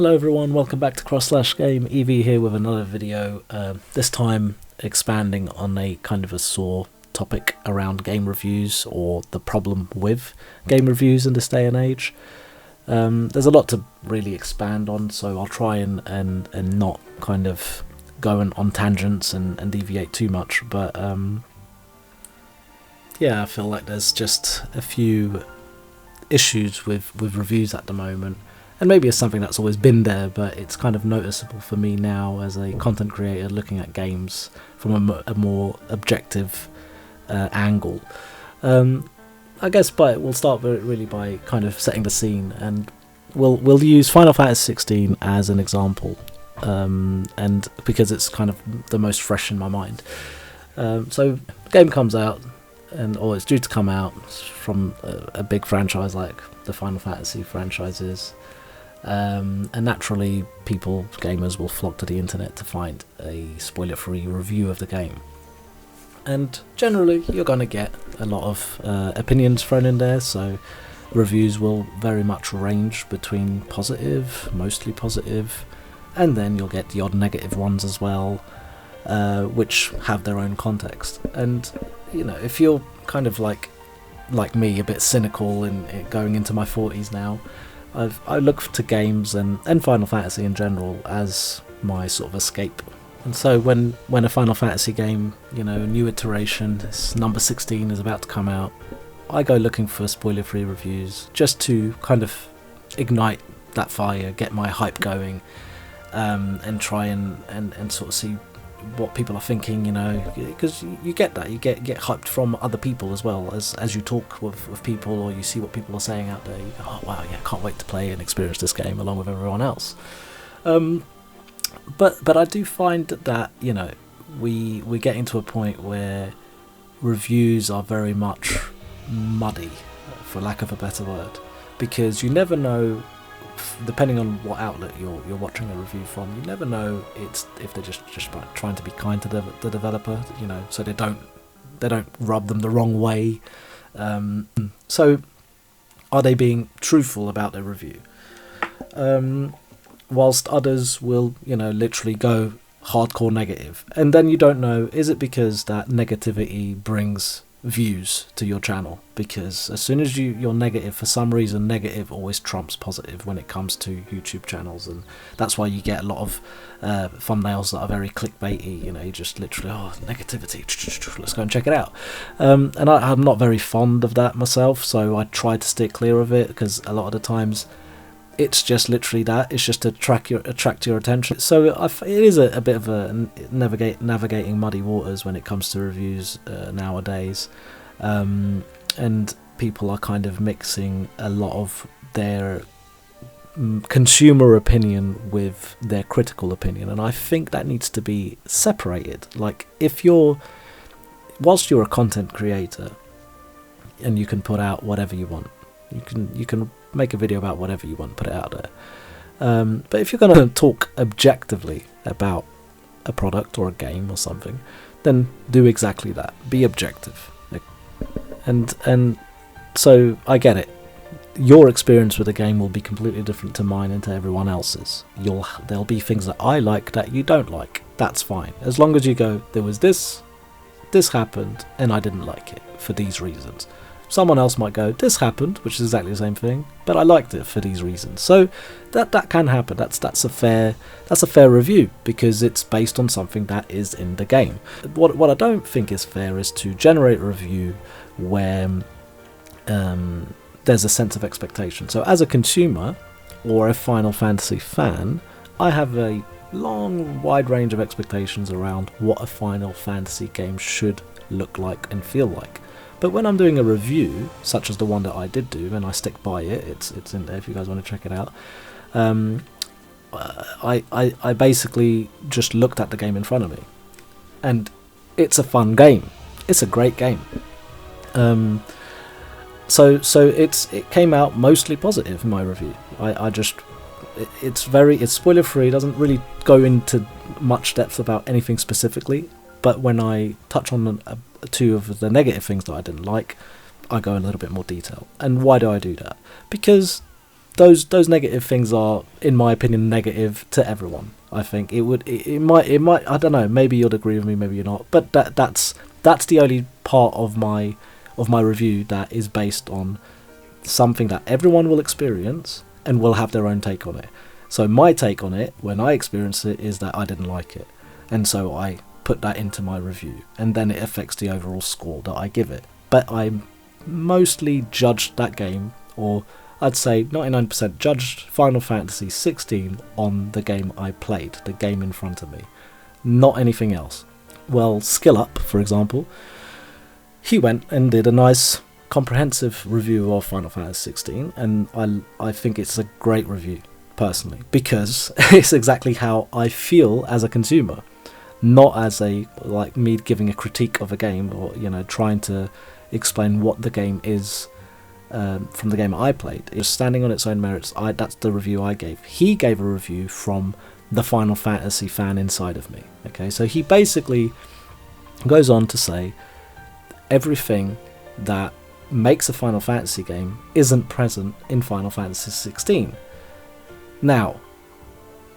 Hello everyone, welcome back to SlashGame. Evie here with another video, this time expanding on a kind of a sore topic around game reviews, or the problem with game reviews in this day and age. There's a lot to really expand on, so I'll try and not kind of go on tangents and deviate too much, but yeah, I feel like there's just a few issues with reviews at the moment. And maybe it's something that's always been there, but it's kind of noticeable for me now as a content creator looking at games from a more objective angle. I guess we'll start really by kind of setting the scene, and we'll use Final Fantasy 16 as an example, and because it's kind of the most fresh in my mind. So the game comes out, or it's due to come out from a big franchise like the Final Fantasy franchises. And naturally gamers will flock to the internet to find a spoiler-free review of the game, and generally you're going to get a lot of opinions thrown in there, so reviews will very much range between positive, mostly positive, and then you'll get the odd negative ones as well, which have their own context. And you know, if you're kind of like me, a bit cynical in going into my 40s now, I look to games and Final Fantasy in general as my sort of escape. And so when a Final Fantasy game, you know, a new iteration, this number 16 is about to come out, I go looking for spoiler-free reviews just to kind of ignite that fire, get my hype going, and try and sort of see what people are thinking, you know, because you get that, you get hyped from other people as well, as you talk with people, or you see what people are saying out there. You go, oh wow, yeah, can't wait to play and experience this game along with everyone else. But I do find that, you know, we get into a point where reviews are very much muddy, for lack of a better word, because you never know, depending on what outlet you're watching a review from, you never know if they're just trying to be kind to the developer, you know, so they don't rub them the wrong way. So are they being truthful about their review? Whilst others will, you know, literally go hardcore negative, and then you don't know, is it because that negativity brings views to your channel? Because as soon as you're negative, for some reason negative always trumps positive when it comes to YouTube channels, and that's why you get a lot of thumbnails that are very clickbaity. You know, you just literally, oh, negativity, let's go and check it out. And I'm not very fond of that myself, so I try to steer clear of it, because a lot of the times it's just literally that, it's just to attract your attention. So it is a bit of a navigating muddy waters when it comes to reviews nowadays, and people are kind of mixing a lot of their consumer opinion with their critical opinion, and I think that needs to be separated. Like, whilst you're a content creator and you can put out whatever you want, you can make a video about whatever you want, put it out there. But if you're going to talk objectively about a product or a game or something, then do exactly that. Be objective. And so I get it. Your experience with a game will be completely different to mine and to everyone else's. There'll be things that I like that you don't like. That's fine. As long as you go, there was this happened, and I didn't like it for these reasons. Someone else might go, this happened, which is exactly the same thing, but I liked it for these reasons. So that can happen. That's a fair review, because it's based on something that is in the game. What I don't think is fair is to generate a review where there's a sense of expectation. So as a consumer or a Final Fantasy fan, I have a wide range of expectations around what a Final Fantasy game should look like and feel like. But when I'm doing a review, such as the one that I did do, and I stick by it, it's in there if you guys want to check it out, I basically just looked at the game in front of me, and it's a fun game. It's a great game. So it came out mostly positive in my review. It's spoiler free, doesn't really go into much depth about anything specifically, but when I touch on two of the negative things that I didn't like, I go in a little bit more detail. And why do I do that? Because those negative things are, in my opinion, negative to everyone. I think it might, I don't know, maybe you'd agree with me, maybe you're not, but that's the only part of my review that is based on something that everyone will experience and will have their own take on it. So my take on it, when I experience it, is that I didn't like it, and so I put that into my review, and then it affects the overall score that I give it. But I mostly judged that game, or I'd say 99% judged Final Fantasy 16 on the game I played, the game in front of me, not anything else. Well, Skill Up, for example, he went and did a nice comprehensive review of Final Fantasy 16, and I think it's a great review, personally, because it's exactly how I feel as a consumer, not as like me giving a critique of a game, or trying to explain what the game is from the game I played. It's standing on its own merits. That's the review I gave. He gave a review from the Final Fantasy fan inside of me. Okay, so he basically goes on to say everything that makes a Final Fantasy game isn't present in Final Fantasy 16. Now,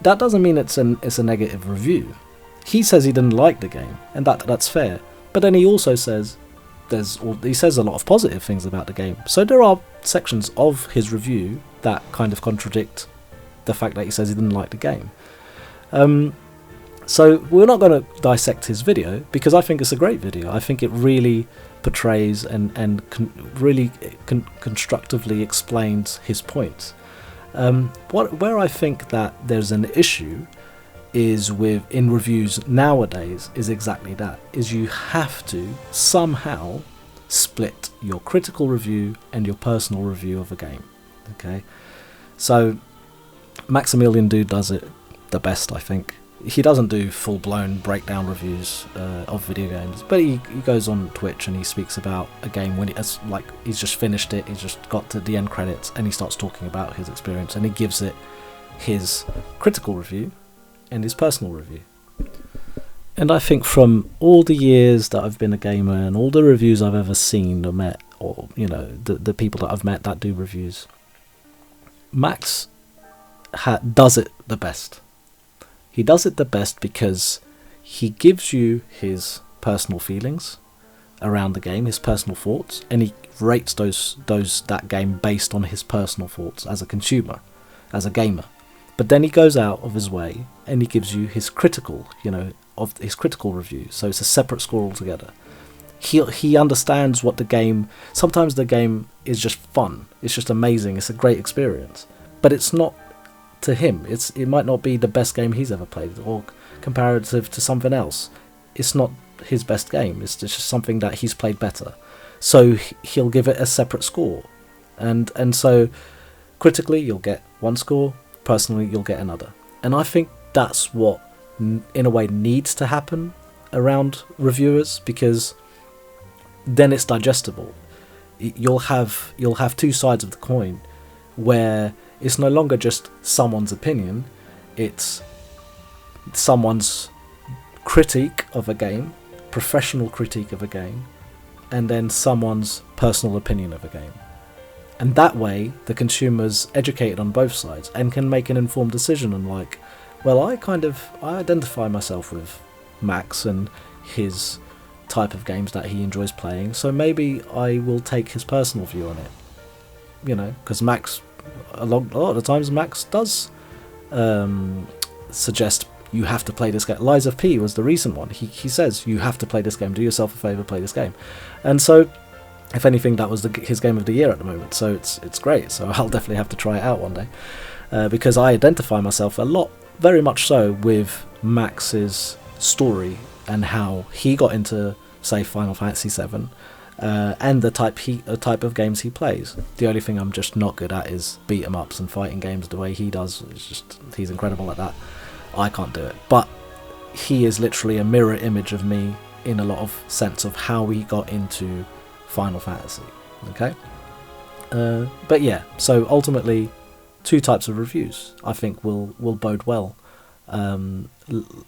that doesn't mean it's a negative review. He says he didn't like the game, and that's fair. But then he also says he says a lot of positive things about the game. So there are sections of his review that kind of contradict the fact that he says he didn't like the game. So we're not going to dissect his video, because I think it's a great video. I think it really portrays and really constructively explains his points. Where I think that there's an issue is in reviews nowadays is exactly that, is you have to somehow split your critical review and your personal review of a game. Okay, so Maximilian Dude does it the best, I think. He doesn't do full-blown breakdown reviews of video games, but he goes on Twitch and he speaks about a game when he's just finished it, he's just got to the end credits, and he starts talking about his experience, and he gives it his critical review and his personal review. And I think from all the years that I've been a gamer and all the reviews I've ever seen or met, or the people that I've met that do reviews, Max does it the best. He does it the best because he gives you his personal feelings around the game, his personal thoughts, and he rates that game based on his personal thoughts as a consumer, as a gamer. But then he goes out of his way and he gives you his critical, of his critical review. So it's a separate score altogether. He understands what the game. Sometimes the game is just fun. It's just amazing. It's a great experience. But it's not to him. It might not be the best game he's ever played, or comparative to something else. It's not his best game. It's just something that he's played better. So he'll give it a separate score, and so critically you'll get one score. Personally, you'll get another. And I think that's what, in a way, needs to happen around reviewers, because then it's digestible. You'll have two sides of the coin, where it's no longer just someone's opinion, it's someone's critique of a game, professional critique of a game, and then someone's personal opinion of a game. And that way, the consumer's educated on both sides and can make an informed decision on, like, well, I identify myself with Max and his type of games that he enjoys playing, so maybe I will take his personal view on it. Because Max, a lot of the times, Max does suggest you have to play this game. Lies of P was the recent one. He says, you have to play this game. Do yourself a favour, play this game. And so, if anything, that was his game of the year at the moment, so it's great. So I'll definitely have to try it out one day, because I identify myself very much so, with Max's story and how he got into, say, Final Fantasy 7, and the type of games he plays. The only thing I'm just not good at is beat 'em ups and fighting games the way he does. He's incredible at that. I can't do it, but he is literally a mirror image of me in a lot of sense of how he got into Final Fantasy. Okay, but yeah, so ultimately, two types of reviews I think will bode well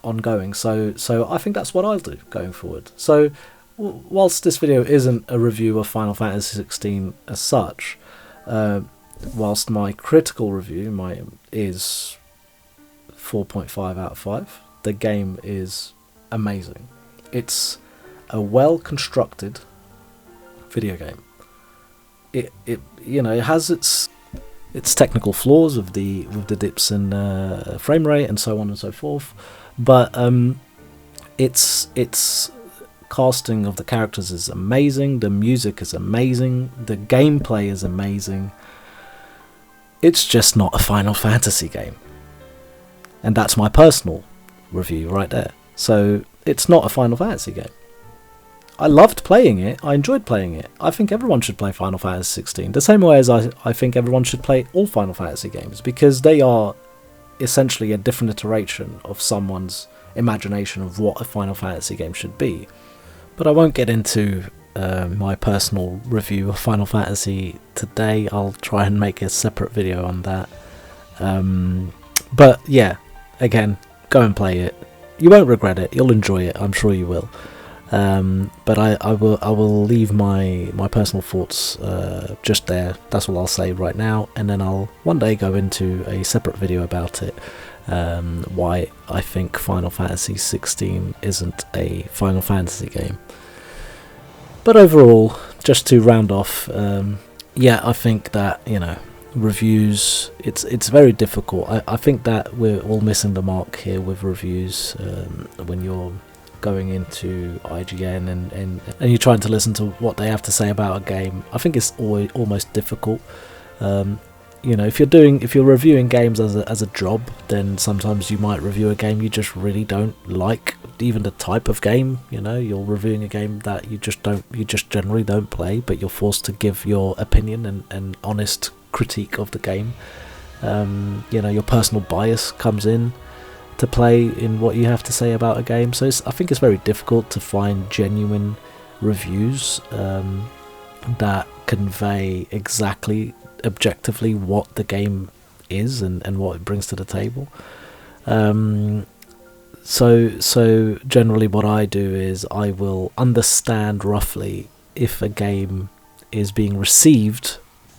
ongoing. So I think that's what I'll do going forward. So whilst this video isn't a review of Final Fantasy 16 as such, whilst my critical review is 4.5 out of 5, the game is amazing. It's a well-constructed video game. It has its technical flaws with the dips in frame rate and so on and so forth, but its casting of the characters is amazing, the music is amazing, the gameplay is amazing. It's just not a Final Fantasy game, and that's my personal review right there. So it's not a Final Fantasy game. I loved playing it, I enjoyed playing it. I think everyone should play Final Fantasy 16, the same way as I think everyone should play all Final Fantasy games, because they are essentially a different iteration of someone's imagination of what a Final Fantasy game should be. But I won't get into my personal review of Final Fantasy today. I'll try and make a separate video on that. But yeah, again, go and play it. You won't regret it, you'll enjoy it, I'm sure you will. But I will leave my personal thoughts just there. That's all I'll say right now, and then I'll one day go into a separate video about it, why I think Final Fantasy 16 isn't a Final Fantasy game. But overall, just to round off, yeah, I think that, reviews, it's very difficult. I think that we're all missing the mark here with reviews. When you're going into IGN and you're trying to listen to what they have to say about a game, I think it's almost difficult. If you're reviewing games as a job, then sometimes you might review a game you just really don't like, even the type of game. You're reviewing a game that you just generally don't play, but you're forced to give your opinion and honest critique of the game. Your personal bias comes in to play in what you have to say about a game. So I think it's very difficult to find genuine reviews that convey exactly, objectively, what the game is and what it brings to the table. So generally what I do is I will understand roughly if a game is being received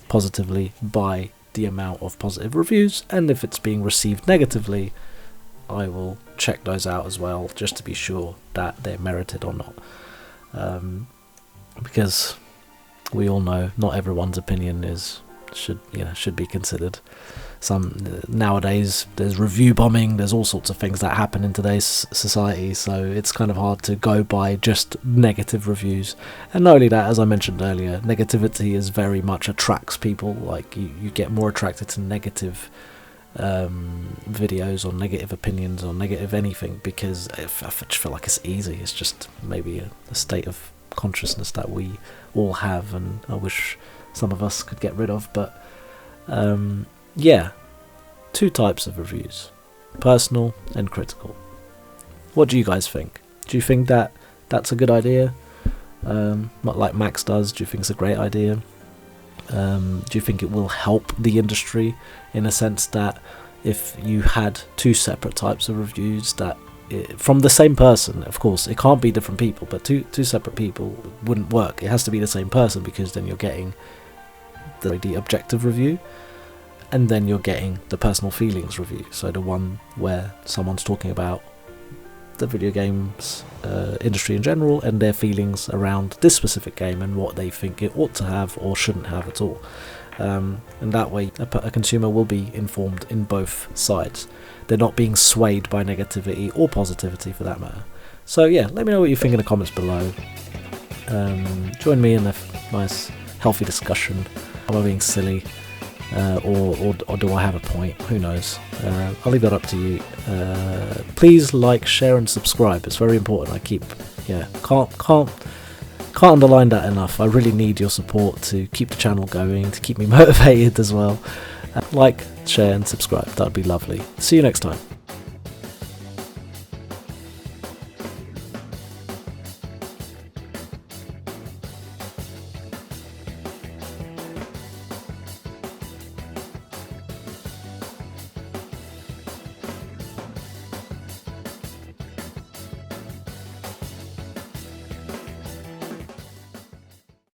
positively by the amount of positive reviews, and if it's being received negatively, I will check those out as well, just to be sure that they're merited or not. Because we all know not everyone's opinion should be considered. Nowadays there's review bombing, there's all sorts of things that happen in today's society, so it's kind of hard to go by just negative reviews. And not only that, as I mentioned earlier, negativity is very much attracts people. Like you get more attracted to negative videos or negative opinions or negative anything, because I just feel like it's easy. It's just maybe a state of consciousness that we all have, and I wish some of us could get rid of. But yeah, two types of reviews, personal and critical. What do you guys think? Do you think that that's a good idea? Not like Max does. Do you think it's a great idea? Do you think it will help the industry in a sense that if you had two separate types of reviews from the same person, of course it can't be different people, but two separate people wouldn't work. It has to be the same person, because then you're getting the objective review, and then you're getting the personal feelings review, so the one where someone's talking about the video games industry in general and their feelings around this specific game and what they think it ought to have or shouldn't have at all. And that way a consumer will be informed in both sides. They're not being swayed by negativity or positivity for that matter. So yeah, let me know what you think in the comments below. Join me in a nice healthy discussion. Am I being silly? Or do I have a point? Who knows? I'll leave that up to you. Please like, share and subscribe. It's very important. Can't underline that enough. I really need your support to keep the channel going, to keep me motivated as well. Like, share and subscribe. That'd be lovely. See you next time.